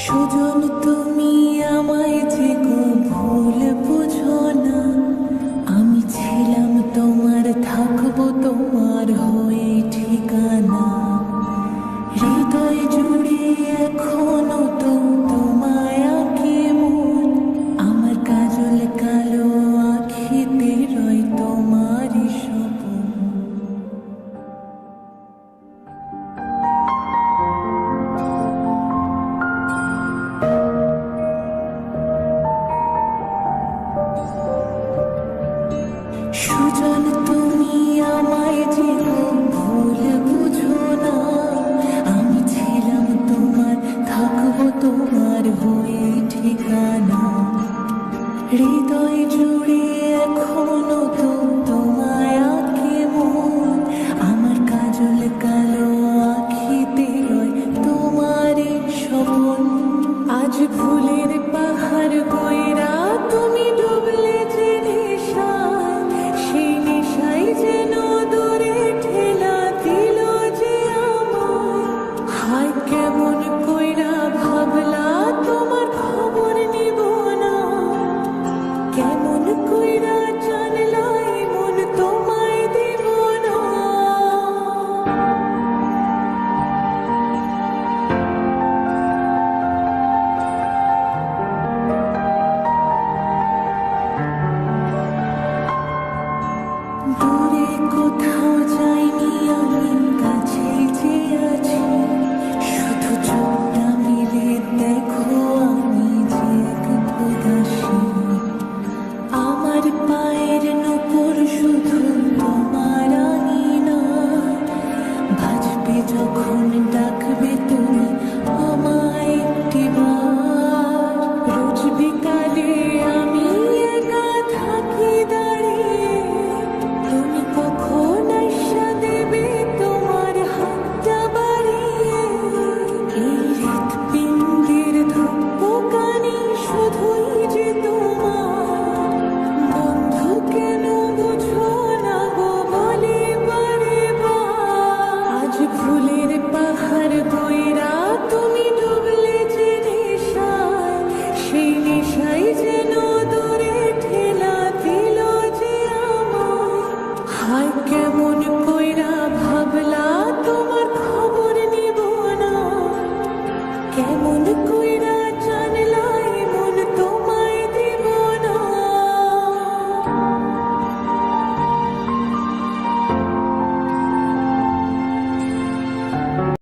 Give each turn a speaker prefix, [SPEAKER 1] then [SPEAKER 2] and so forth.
[SPEAKER 1] সুজন তুমি আমায় যে গো ভুল বুঝো না, আমি ছিলাম তোমার, থাকবো তোমার হয়ে ঠিকানা। হৃদয় জুড়ে এখনো তো তোমায় আঁকে মন, আমার কাজল কালো আঁখিতে রয় তোমারই স্বপন। সুজন তুমি আমায় যে ভুল বুঝো না, আমি ছিলাম তোমার, থাকবো তোমার হয়ে ঠিকানা। হৃদয় জুড়ে এখনো তো তোমায় আঁকে মন, আমার কাজল কালো আঁখিতে রয় তোমারই স্বপন। আজ ফুলের পাহাড় গয়রা তুমি ডুবলে যে নেশায়, সেই নেশায় যেন দূরে ঠেলা দিল যে আমায়। হায় কেমন কইরা ভাবলা তোমার খবর নিব না, কেমন কইরা জানলাই মন তোমায় দিব না। দূরে কোথাও যাইনি আমি, কাছে যে আছি, শুধু চোখটা মেলে দেখো আমি যে এক উদাসী। আমার পায়ের নূপুর শুধু তোমার আঙিনায়, বাজবে যখন ডাকবে